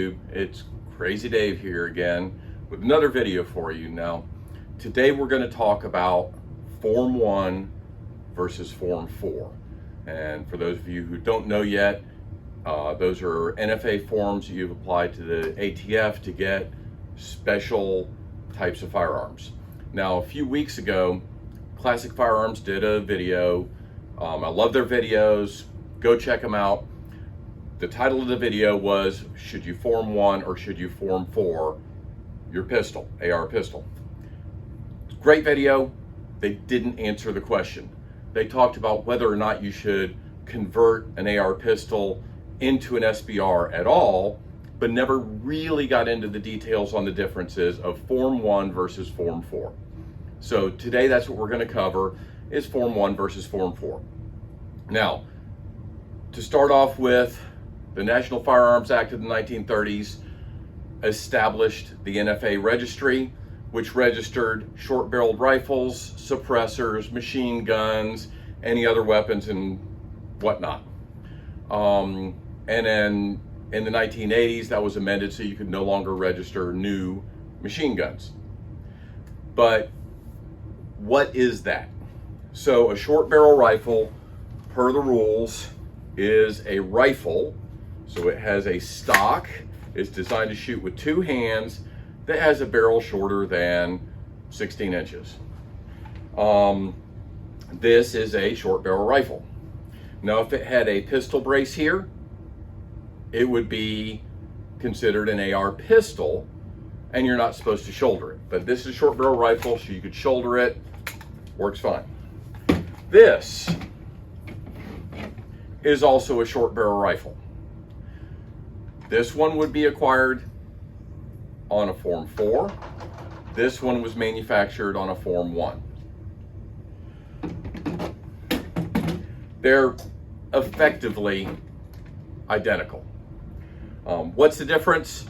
YouTube, it's Crazy Dave here again with another video for you. Now, today we're going to talk about Form 1 versus Form 4. And for those of you who don't know yet, those are NFA forms that you've applied to the ATF to get special types of firearms. Now, a few weeks ago, Classic Firearms did a video. I love their videos. Go check them out. The title of the video was, should you Form 1 or should you Form 4 your pistol, AR pistol? Great video. They didn't answer the question. They talked about whether or not you should convert an AR pistol into an SBR at all, but never really got into the details on the differences of Form 1 versus Form 4. So today that's what we're going to cover, is Form 1 versus Form 4. Now, to start off with, the National Firearms Act of the 1930s established the NFA registry, which registered short-barreled rifles, suppressors, machine guns, any other weapons and whatnot. And then in the 1980s, that was amended so you could no longer register new machine guns. But what is that? So a short barrel rifle, per the rules, is a rifle. So it has a stock. It's designed to shoot with two hands that has a barrel shorter than 16 inches. This is a short barrel rifle. Now, if it had a pistol brace here, it would be considered an AR pistol, and you're not supposed to shoulder it. But this is a short barrel rifle, so you could shoulder it, works fine. This is also a short barrel rifle. This one would be acquired on a Form 4. This one was manufactured on a Form 1. They're effectively identical. What's the difference?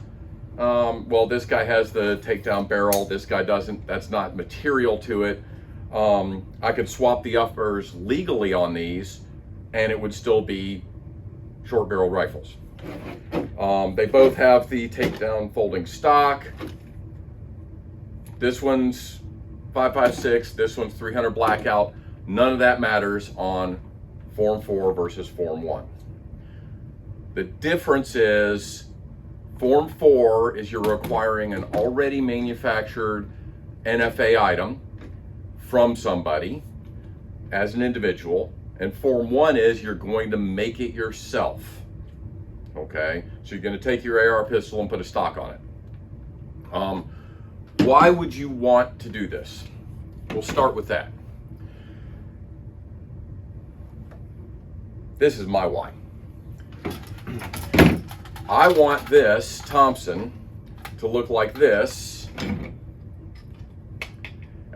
Well, this guy has the takedown barrel, this guy doesn't. That's not material to it. I could swap the uppers legally on these and it would still be short barrel rifles. They both have the takedown folding stock. This one's 5.56, this one's 300 blackout. None of that matters on Form 4 versus Form 1. The difference is Form 4 is you're requiring an already manufactured NFA item from somebody as an individual, and Form 1 is you're going to make it yourself. Okay, so you're going to take your AR pistol and put a stock on it. Why would you want to do this? We'll start with that. This is my why. I want this Thompson to look like this and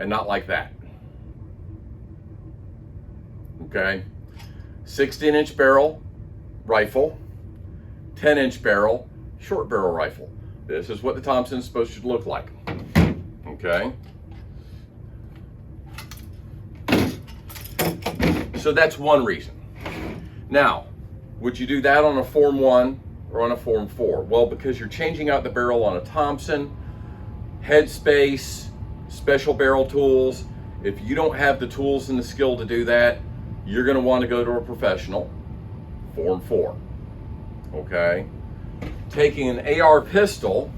not like that. Okay, 16-inch barrel rifle, 10-inch barrel short barrel rifle. This is what the Thompson is supposed to look like. Okay, so that's one reason. Now, would you do that on a Form 1 or on a Form 4? Well, because you're changing out the barrel on a Thompson, headspace, special barrel tools. If you don't have the tools and the skill to do that, you're going to want to go to a professional, Form 4. Okay? Taking an AR pistol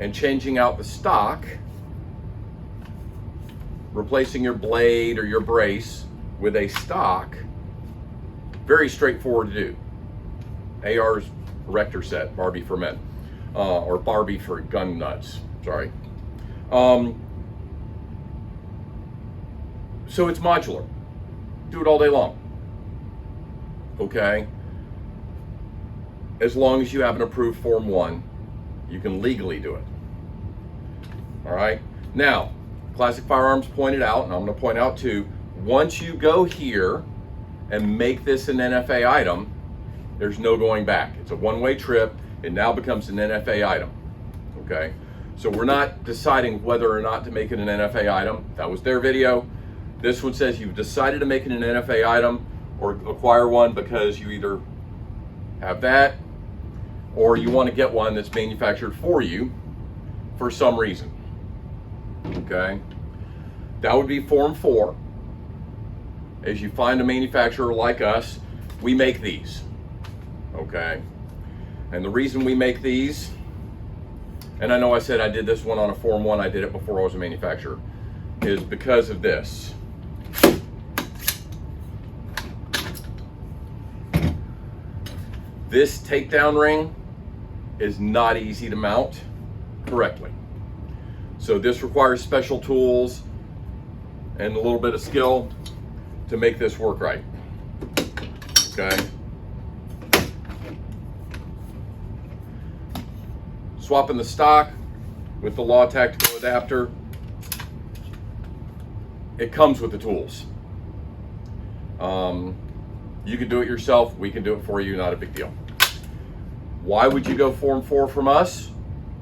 and changing out the stock, replacing your blade or your brace with a stock, very straightforward to do. AR's Erector set, Barbie for men, or Barbie for gun nuts, sorry. So it's modular. Do it all day long. Okay? As long as you have an approved Form 1, you can legally do it. All right? Now, Classic Firearms pointed out, and I'm going to point out too, once you go here and make this an NFA item, there's no going back. It's a one-way trip. It now becomes an NFA item. Okay? So we're not deciding whether or not to make it an NFA item. That was their video. This one says you've decided to make it an NFA item or acquire one because you either have that or you want to get one that's manufactured for you for some reason. Okay, that would be Form 4. As you find a manufacturer like us, we make these. Okay, and the reason we make these, and I know I said I did this one on a Form 1, I did it before I was a manufacturer, is because of this. This takedown ring is not easy to mount correctly. So this requires special tools and a little bit of skill to make this work right. Okay. Swapping the stock with the Law Tactical adapter. It comes with the tools. You can do it yourself. We can do it for you. Not a big deal. Why would you go Form 4 from us?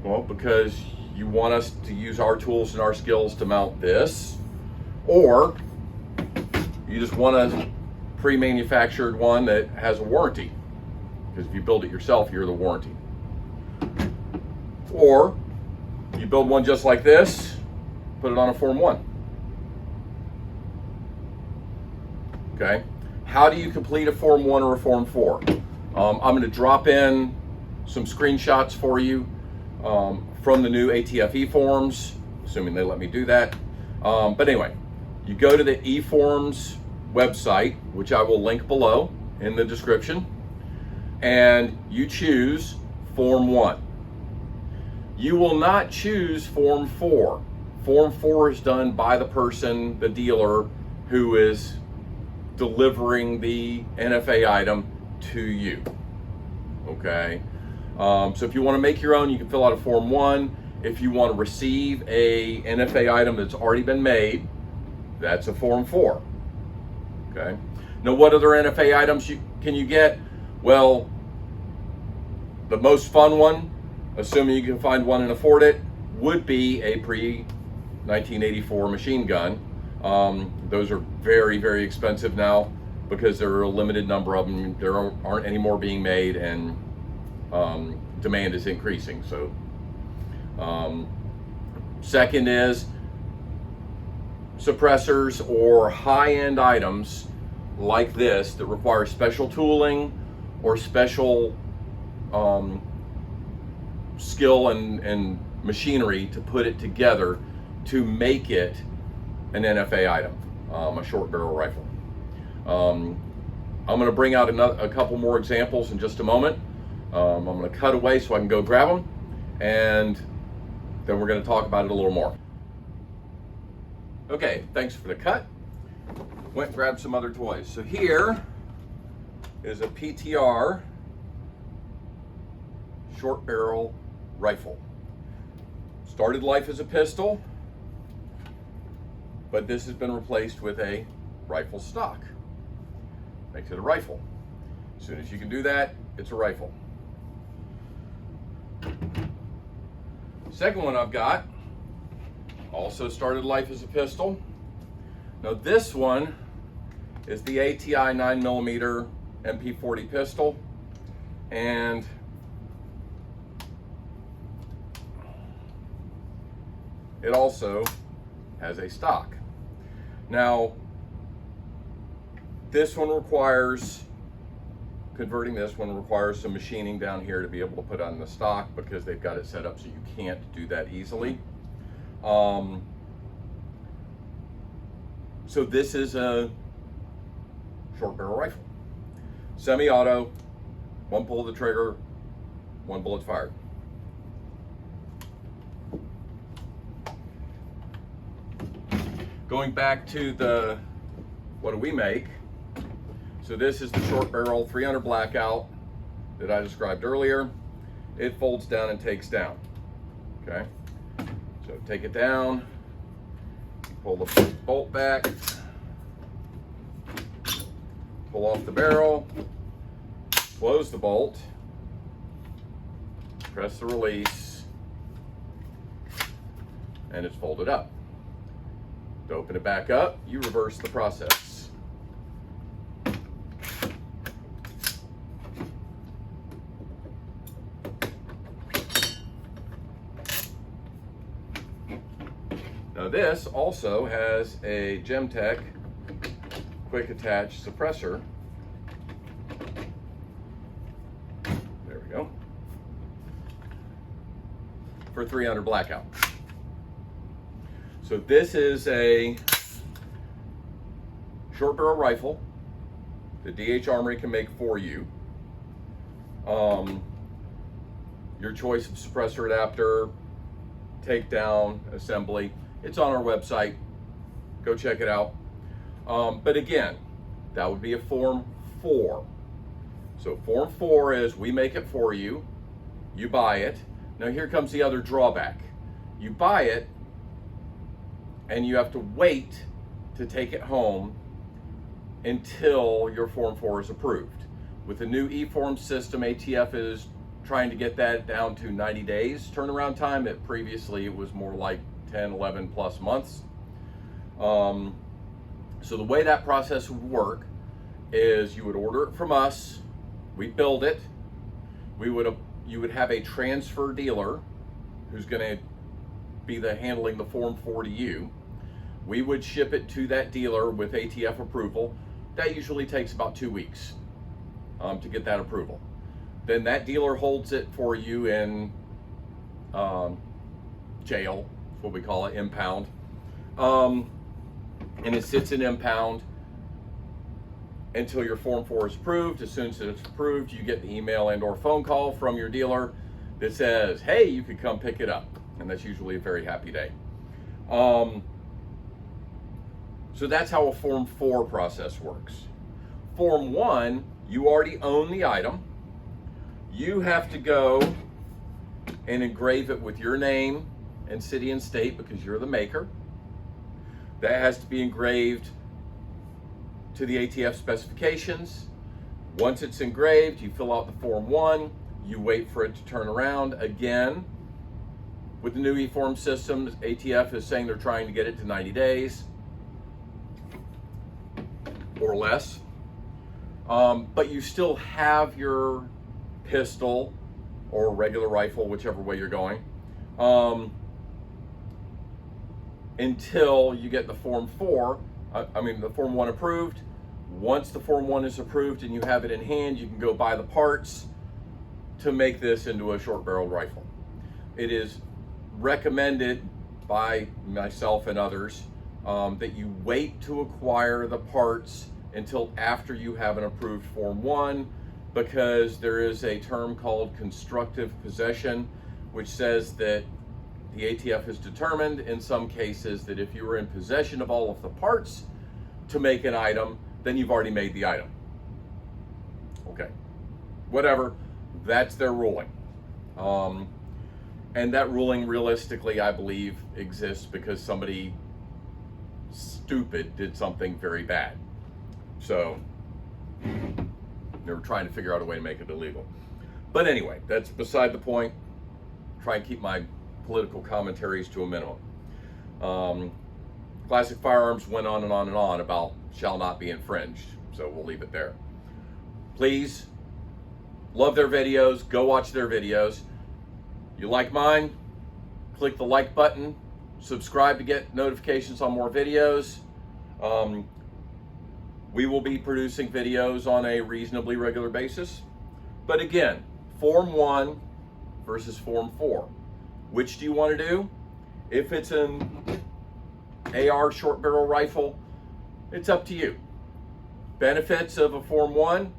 Well, because you want us to use our tools and our skills to mount this, or you just want a pre-manufactured one that has a warranty, because if you build it yourself, you're the warranty. Or you build one just like this, put it on a Form 1. Okay, how do you complete a Form 1 or a Form 4? I'm going to drop in some screenshots for you from the new ATFE forms, assuming they let me do that. But anyway, you go to the eForms website, which I will link below in the description, and you choose Form 1. You will not choose Form 4. Form 4 is done by the person, the dealer, who is delivering the NFA item to you. Okay, so if you want to make your own, you can fill out a Form 1. If you want to receive a NFA item that's already been made, that's a Form 4. Okay, now what other NFA items can you get? Well, the most fun one, assuming you can find one and afford it, would be a pre-1984 machine gun. Those are very, very expensive now because there are a limited number of them. There aren't any more being made, and demand is increasing. So second is suppressors or high-end items like this that require special tooling or special skill and machinery to put it together to make it an NFA item, a short barrel rifle. I'm going to bring out a couple more examples in just a moment. I'm going to cut away so I can go grab them, and then we're going to talk about it a little more. Okay, thanks for the cut. Went and grabbed some other toys. So here is a PTR short barrel rifle. Started life as a pistol, but this has been replaced with a rifle stock. Makes it a rifle. As soon as you can do that, it's a rifle. Second one I've got also started life as a pistol. Now this one is the ATI 9mm MP40 pistol, and it also has a stock. Now, this one requires, converting this one requires some machining down here to be able to put on the stock, because they've got it set up so you can't do that easily. So this is a short barrel rifle. Semi-auto, one pull of the trigger, one bullet fired. Going back to the, what do we make? So this is the short barrel 300 blackout that I described earlier. It folds down and takes down. Okay, so take it down, pull the bolt back, pull off the barrel, close the bolt, press the release, and it's folded up. To open it back up, you reverse the process. this also has a Gemtech quick attach suppressor. There we go. For 300 blackout. So this is a short barrel rifle the DH Armory can make for you. Your choice of suppressor adapter, takedown, assembly, it's on our website. Go check it out. But again, that would be a Form 4. So Form 4 is we make it for you, you buy it. Now here comes the other drawback. You buy it and you have to wait to take it home until your Form 4 is approved. With the new e-form system, ATF is trying to get that down to 90 days turnaround time. Previously it was more like 10, 11 plus months. So the way that process would work is you would order it from us, we'd build it, you would have a transfer dealer who's going to be handling the Form 4 to you. We would ship it to that dealer with ATF approval. That usually takes about 2 weeks to get that approval. Then that dealer holds it for you in jail, is what we call it, impound. And it sits in impound until your Form 4 is approved. As soon as it's approved, you get the email and or phone call from your dealer that says, hey, you could come pick it up. And that's usually a very happy day. So that's how a Form 4 process works. Form 1, you already own the item. You have to go and engrave it with your name and city and state because you're the maker. That has to be engraved to the ATF specifications. Once it's engraved, you fill out the Form 1, you wait for it to turn around. Again, with the new e-form system, ATF is saying they're trying to get it to 90 days or less. But you still have your pistol or regular rifle, whichever way you're going, until you get the Form 4, the Form 1 approved. Once the Form 1 is approved and you have it in hand, you can go buy the parts to make this into a short barrel rifle. It is recommended by myself and others that you wait to acquire the parts until after you have an approved Form 1, because there is a term called constructive possession, which says that the ATF has determined in some cases that if you were in possession of all of the parts to make an item, then you've already made the item. Okay, whatever, that's their ruling. And that ruling realistically, I believe, exists because somebody stupid did something very bad. So they were trying to figure out a way to make it illegal. But anyway, that's beside the point. Try and keep my political commentaries to a minimum. Classic Firearms went on and on and on about shall not be infringed, so we'll leave it there. Please, love their videos, go watch their videos. You like mine? Click the like button, subscribe to get notifications on more videos. We will be producing videos on a reasonably regular basis. But again, Form 1 versus Form 4. Which do you want to do? If it's an AR short barrel rifle, it's up to you. Benefits of a Form 1,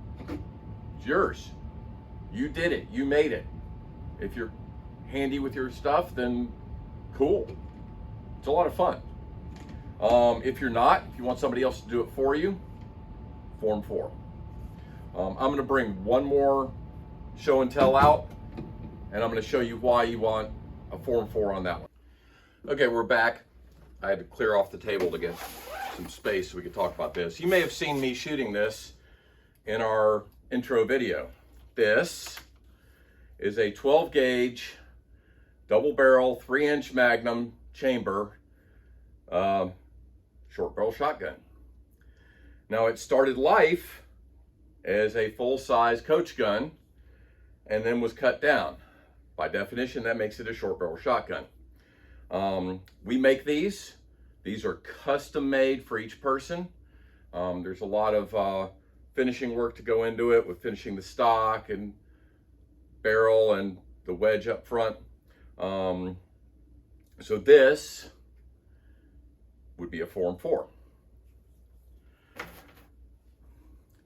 it's yours. You did it, you made it. If you're handy with your stuff, then cool. It's a lot of fun. If you're not, if you want somebody else to do it for you, Form 4. I'm going to bring one more show and tell out, and I'm going to show you why you want a Form 4 on that one. Okay, we're back. I had to clear off the table to get some space so we could talk about this. You may have seen me shooting this in our intro video. This is a 12 gauge double barrel 3-inch Magnum chamber short barrel shotgun. Now, it started life as a full-size coach gun and then was cut down. By definition, that makes it a short barrel shotgun. We make these These are custom made for each person. There's a lot of finishing work to go into it with finishing the stock and barrel and the wedge up front. So this would be a Form 4.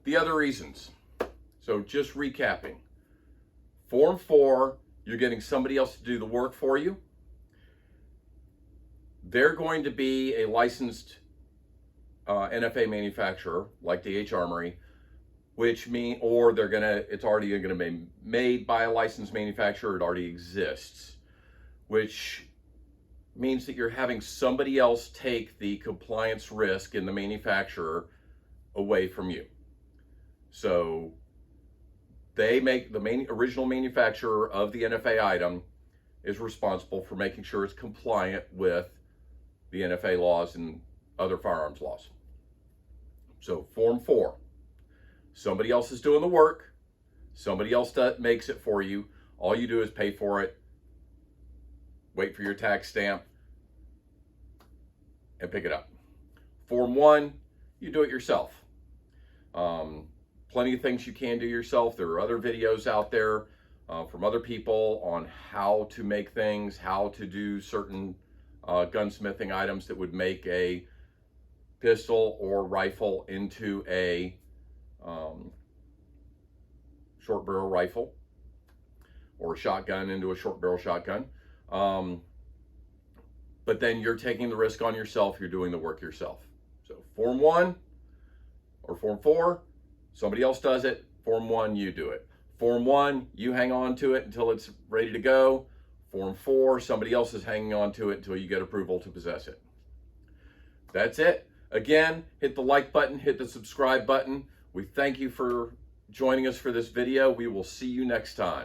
The other reasons. So just recapping. Form 4, you're getting somebody else to do the work for you. They're going to be a licensed NFA manufacturer like DH Armory, which mean, or it's already going to be made by a licensed manufacturer. It already exists, which means that you're having somebody else take the compliance risk in the manufacturer away from you. So they make the original manufacturer of the NFA item is responsible for making sure it's compliant with the NFA laws and other firearms laws. So Form 4, somebody else is doing the work, somebody else makes it for you. All you do is pay for it, wait for your tax stamp, and pick it up. Form 1, you do it yourself. Plenty of things you can do yourself. There are other videos out there from other people on how to make things, how to do certain gunsmithing items that would make a pistol or rifle into a short barrel rifle, or a shotgun into a short barrel shotgun. But then you're taking the risk on yourself. You're doing the work yourself. So Form 1 or Form 4, somebody else does it. Form 1, you do it. Form 1, you hang on to it until it's ready to go. Form 4, somebody else is hanging on to it until you get approval to possess it. That's it. Again, hit the like button, hit the subscribe button. We thank you for joining us for this video. We will see you next time.